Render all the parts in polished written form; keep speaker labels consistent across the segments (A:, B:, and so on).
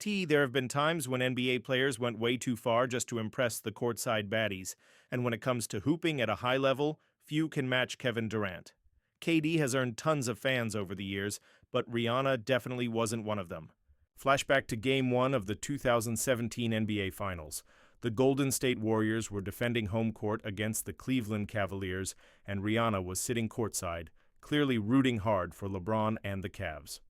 A: There have been times when NBA players went way too far just to impress the courtside baddies, and when it comes to hooping at a high level, few can match Kevin Durant. KD has earned tons of fans over the years, but Rihanna definitely wasn't one of them. Flashback to Game 1 of the 2017 NBA Finals. The Golden State Warriors were defending home court against the Cleveland Cavaliers, and Rihanna was sitting courtside, clearly rooting hard for LeBron and the Cavs.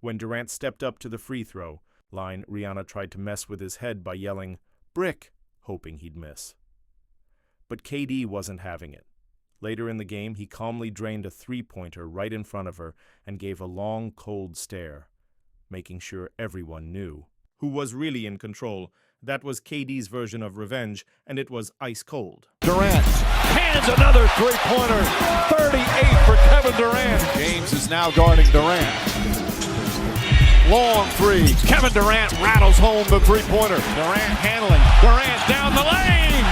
A: When Durant stepped up to the free throw line, Rihanna tried to mess with his head by yelling, "Brick," hoping he'd miss. But KD wasn't having it. Later in the game, he calmly drained a three-pointer right in front of her and gave a long, cold stare, making sure everyone knew who was really in control. That was KD's version of revenge, and it was ice cold.
B: Durant hands another three-pointer. 38 for Kevin Durant. James is now guarding Durant. Long three. Kevin Durant rattles home the three-pointer. Durant handling. Durant down the lane.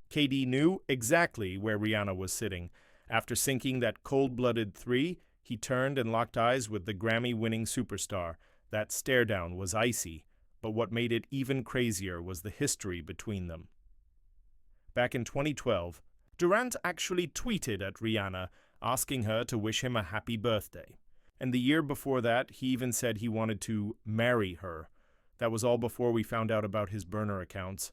A: KD knew exactly where Rihanna was sitting. After sinking that cold-blooded three, he turned and locked eyes with the Grammy-winning superstar. That stare-down was icy, but what made it even crazier was the history between them. Back in 2012, Durant actually tweeted at Rihanna, asking her to wish him a happy birthday. And the year before that, he even said he wanted to marry her. That was all before we found out about his burner accounts.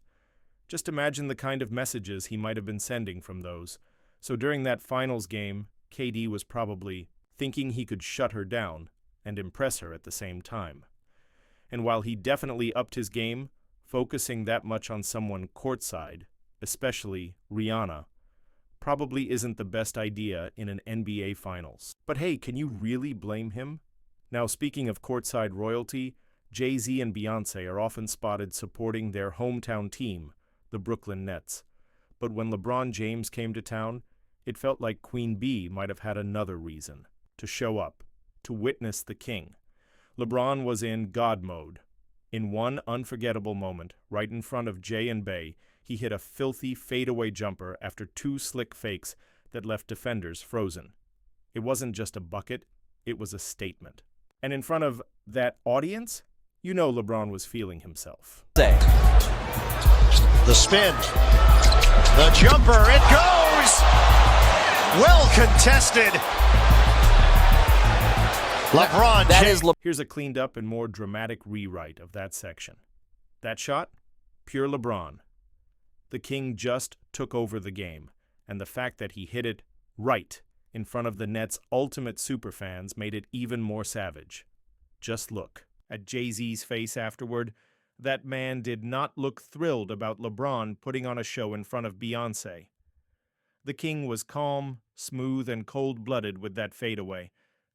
A: Just imagine the kind of messages he might have been sending from those. So during that finals game, KD was probably thinking he could shut her down and impress her at the same time. And while he definitely upped his game, focusing that much on someone courtside, especially Rihanna, probably isn't the best idea in an NBA Finals. But hey, can you really blame him? Now, speaking of courtside royalty, Jay-Z and Beyoncé are often spotted supporting their hometown team, the Brooklyn Nets. But when LeBron James came to town, it felt like Queen Bee might have had another reason to show up, to witness the king. LeBron was in God mode. In one unforgettable moment, right in front of Jay and Bay, he hit a filthy fadeaway jumper after two slick fakes that left defenders frozen. It wasn't just a bucket, it was a statement. And in front of that audience, you know LeBron was feeling himself.
C: The spin, the jumper, it goes! Well contested. LeBron James.
A: Here's a cleaned up and more dramatic rewrite of that section. That shot? Pure LeBron. The king just took over the game, and the fact that he hit it right in front of the Nets' ultimate superfans made it even more savage. Just look at Jay-Z's face afterward. That man did not look thrilled about LeBron putting on a show in front of Beyoncé. The king was calm, smooth, and cold-blooded with that fadeaway.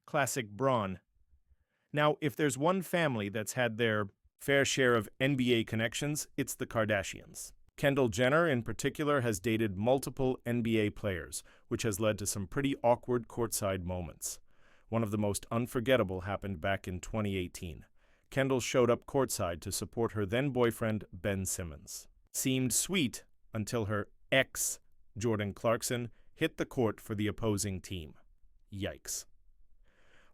A: Classic Bron. Now, if there's one family that's had their fair share of NBA connections, it's the Kardashians. Kendall Jenner, in particular, has dated multiple NBA players, which has led to some pretty awkward courtside moments. One of the most unforgettable happened back in 2018. Kendall showed up courtside to support her then-boyfriend, Ben Simmons. Seemed sweet until her ex, Jordan Clarkson, hit the court for the opposing team. Yikes.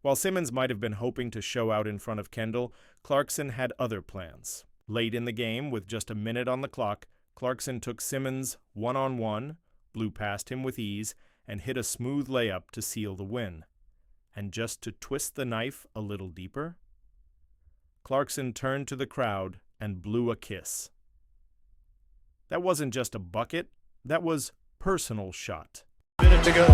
A: While Simmons might have been hoping to show out in front of Kendall, Clarkson had other plans. Late in the game, with just a minute on the clock, Clarkson took Simmons one-on-one, blew past him with ease, and hit a smooth layup to seal the win. And just to twist the knife a little deeper, Clarkson turned to the crowd and blew a kiss. That wasn't just a bucket, that was personal shot.
B: Minute to go.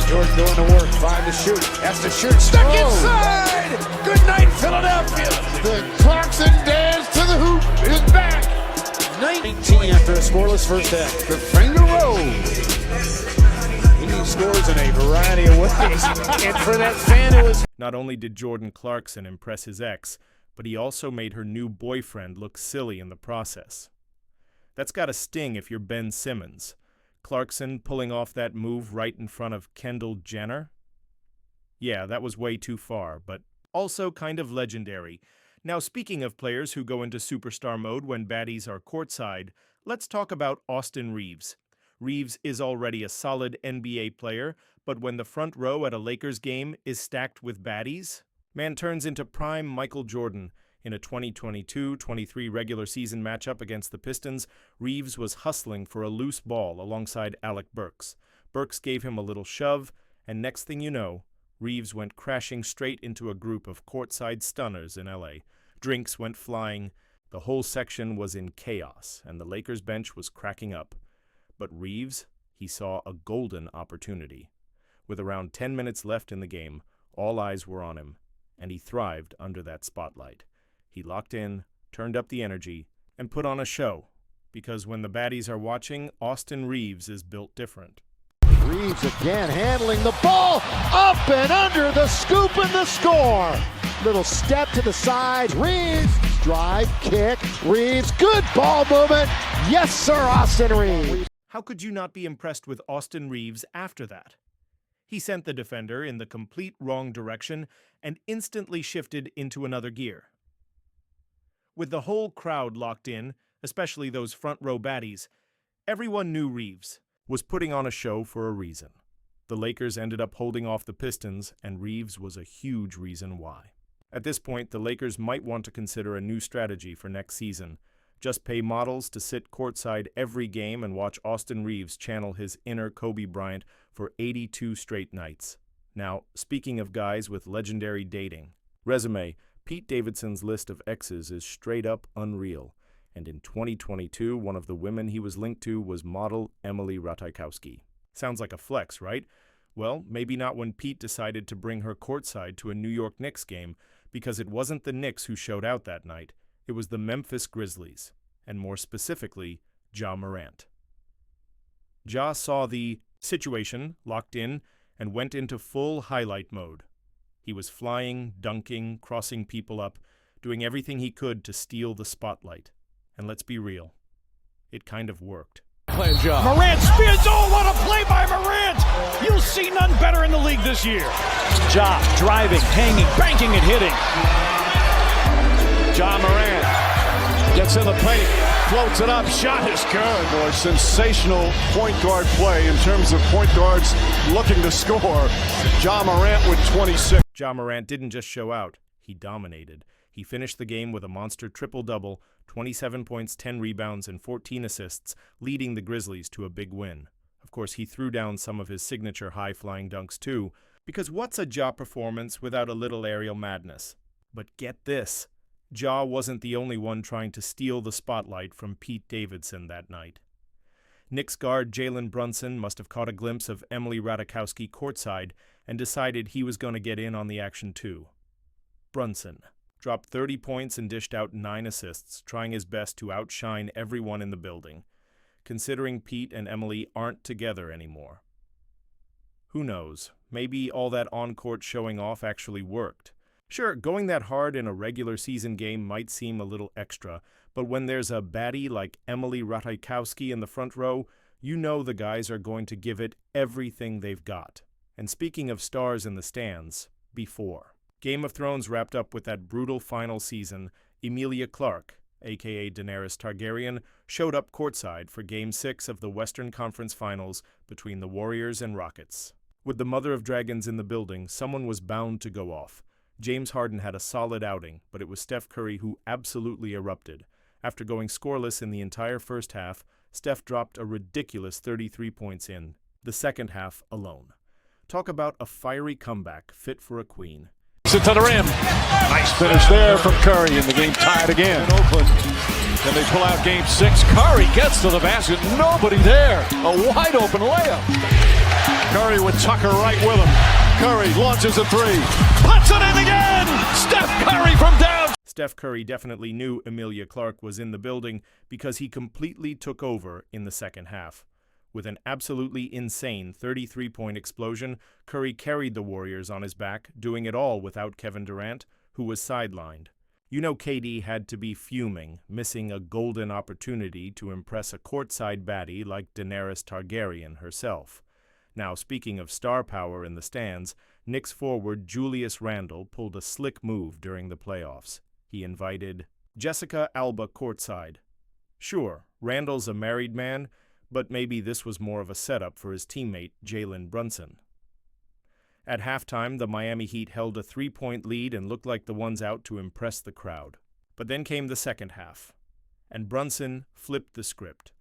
B: Jordan going to work. 5 to shoot. Has to shoot. Stuck inside. Good night, Philadelphia. The Clarkson dance to the hoop is back. 19 after a scoreless first half. The finger roll. He scores in a variety of ways. And for that fan, it was.
A: Not only did Jordan Clarkson impress his ex, but he also made her new boyfriend look silly in the process. That's gotta sting if you're Ben Simmons. Clarkson pulling off that move right in front of Kendall Jenner? Yeah, that was way too far, but also kind of legendary. Now, speaking of players who go into superstar mode when baddies are courtside, let's talk about Austin Reaves. Reaves is already a solid NBA player, but when the front row at a Lakers game is stacked with baddies, Man turns into prime Michael Jordan. In a 2022-23 regular season matchup against the Pistons, Reeves was hustling for a loose ball alongside Alec Burks. Burks gave him a little shove, and next thing you know, Reeves went crashing straight into a group of courtside stunners in LA. Drinks went flying. The whole section was in chaos, and the Lakers bench was cracking up. But Reeves, he saw a golden opportunity. With around 10 minutes left in the game, all eyes were on him, and he thrived under that spotlight. He locked in, turned up the energy, and put on a show. Because when the Baddies are watching, Austin Reeves is built different.
B: Reeves again handling the ball, up and under, the scoop and the score. Little step to the side, Reeves, drive, kick, Reeves, good ball movement. Yes, sir, Austin Reeves.
A: How could you not be impressed with Austin Reeves after that? He sent the defender in the complete wrong direction and instantly shifted into another gear. With the whole crowd locked in, especially those front row baddies, everyone knew Reeves was putting on a show for a reason. The Lakers ended up holding off the Pistons, and Reeves was a huge reason why. At this point, the Lakers might want to consider a new strategy for next season. Just pay models to sit courtside every game and watch Austin Reeves channel his inner Kobe Bryant for 82 straight nights. Now, speaking of guys with legendary dating, resume, Pete Davidson's list of exes is straight up unreal. And in 2022, one of the women he was linked to was model Emily Ratajkowski. Sounds like a flex, right? Well, maybe not when Pete decided to bring her courtside to a New York Knicks game, because it wasn't the Knicks who showed out that night. It was the Memphis Grizzlies, and more specifically, Ja Morant. Ja saw the situation, locked in, and went into full highlight mode. He was flying, dunking, crossing people up, doing everything he could to steal the spotlight. And let's be real, it kind of worked.
D: Morant spins. Oh, what a play by Morant! You'll see none better in the league this year. Ja driving, hanging, banking, and hitting.
E: Ja Morant gets in the paint, floats it up, shot is good. Boy, sensational point guard play in terms of point guards looking to score. Ja Morant with 26.
A: Ja Morant didn't just show out, he dominated. He finished the game with a monster triple-double, 27 points, 10 rebounds, and 14 assists, leading the Grizzlies to a big win. Of course, he threw down some of his signature high-flying dunks too, because what's a Ja performance without a little aerial madness? But get this, Ja wasn't the only one trying to steal the spotlight from Pete Davidson that night. Knicks guard Jalen Brunson must have caught a glimpse of Emily Ratajkowski courtside and decided he was going to get in on the action too. Brunson dropped 30 points and dished out 9 assists, trying his best to outshine everyone in the building, considering Pete and Emily aren't together anymore. Who knows, maybe all that on-court showing off actually worked. Sure, going that hard in a regular season game might seem a little extra, but when there's a baddie like Emily Ratajkowski in the front row, you know the guys are going to give it everything they've got. And speaking of stars in the stands, before Game of Thrones wrapped up with that brutal final season, Emilia Clarke, aka Daenerys Targaryen, showed up courtside for Game 6 of the Western Conference Finals between the Warriors and Rockets. With the Mother of Dragons in the building, someone was bound to go off. James Harden had a solid outing, but it was Steph Curry who absolutely erupted. After going scoreless in the entire first half, Steph dropped a ridiculous 33 points in the second half alone. Talk about a fiery comeback fit for a queen.
E: To the rim. Nice finish there from Curry, and the game tied again. In Oakland. Then they pull out Game 6. Curry gets to the basket. Nobody there. A wide open layup. Curry with Tucker right with him. Curry launches a three. Puts it in again. Steph Curry from down.
A: Steph Curry definitely knew Emilia Clarke was in the building because he completely took over in the second half. With an absolutely insane 33-point explosion, Curry carried the Warriors on his back, doing it all without Kevin Durant, who was sidelined. You know KD had to be fuming, missing a golden opportunity to impress a courtside baddie like Daenerys Targaryen herself. Now, speaking of star power in the stands, Knicks forward Julius Randle pulled a slick move during the playoffs. He invited Jessica Alba courtside. Sure, Randle's a married man, but maybe this was more of a setup for his teammate, Jalen Brunson. At halftime, the Miami Heat held a 3-point lead and looked like the ones out to impress the crowd. But then came the second half, and Brunson flipped the script.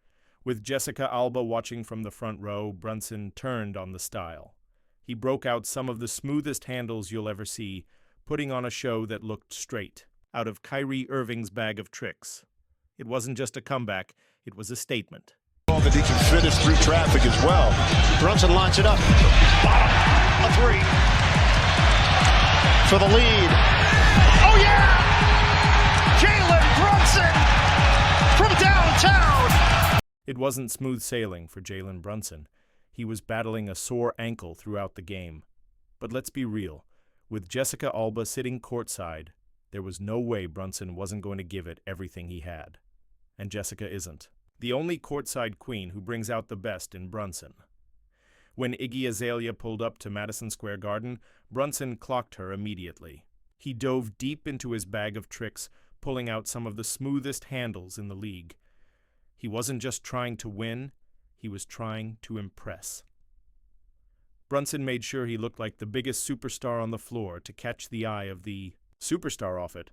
A: With Jessica Alba watching from the front row, Brunson turned on the style. He broke out some of the smoothest handles you'll ever see, putting on a show that looked straight out of Kyrie Irving's bag of tricks. It wasn't just a comeback, it was a statement.
E: That he can finish through traffic as well.
C: Brunson lines it up. Bottom, a three. For the lead. Oh, yeah! Jalen Brunson from downtown.
A: It wasn't smooth sailing for Jalen Brunson. He was battling a sore ankle throughout the game. But let's be real. With Jessica Alba sitting courtside, there was no way Brunson wasn't going to give it everything he had. And Jessica isn't. The only courtside queen who brings out the best in Brunson. When Iggy Azalea pulled up to Madison Square Garden, Brunson clocked her immediately. He dove deep into his bag of tricks, pulling out some of the smoothest handles in the league. He wasn't just trying to win, he was trying to impress. Brunson made sure he looked like the biggest superstar on the floor to catch the eye of the superstar off it.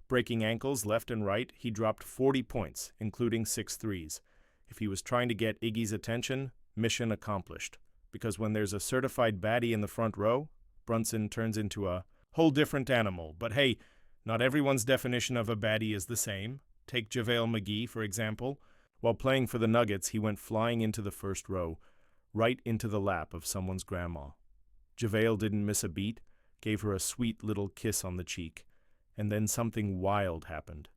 A: Breaking ankles left and right, he dropped 40 points, including 6 threes. If he was trying to get Iggy's attention, mission accomplished. Because when there's a certified baddie in the front row, Brunson turns into a whole different animal. But hey, not everyone's definition of a baddie is the same. Take JaVale McGee, for example. While playing for the Nuggets, he went flying into the first row, right into the lap of someone's grandma. JaVale didn't miss a beat, gave her a sweet little kiss on the cheek. And then something wild happened.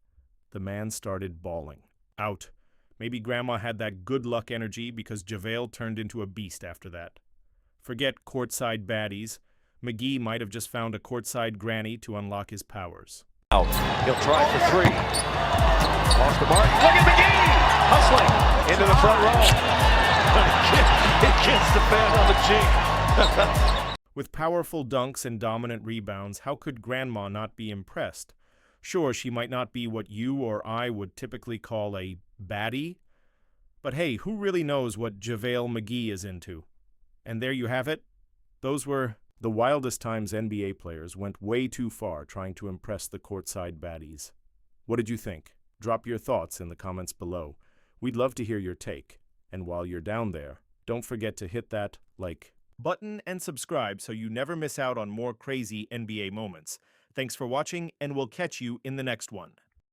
A: The man started bawling. Out. Maybe Grandma had that good luck energy because JaVale turned into a beast after that. Forget courtside baddies. McGee might have just found a courtside granny to unlock his powers.
E: Out. He'll try for three. Off the mark. Look at McGee! Hustling into the front row. He gets the fan on the cheek.
A: With powerful dunks and dominant rebounds, how could Grandma not be impressed? Sure, she might not be what you or I would typically call a baddie, but hey, who really knows what JaVale McGee is into? And there you have it. Those were the wildest times NBA players went way too far trying to impress the courtside baddies. What did you think? Drop your thoughts in the comments below. We'd love to hear your take. And while you're down there, don't forget to hit that like button and subscribe so you never miss out on more crazy NBA moments. Thanks for watching, and we'll catch you in the next one.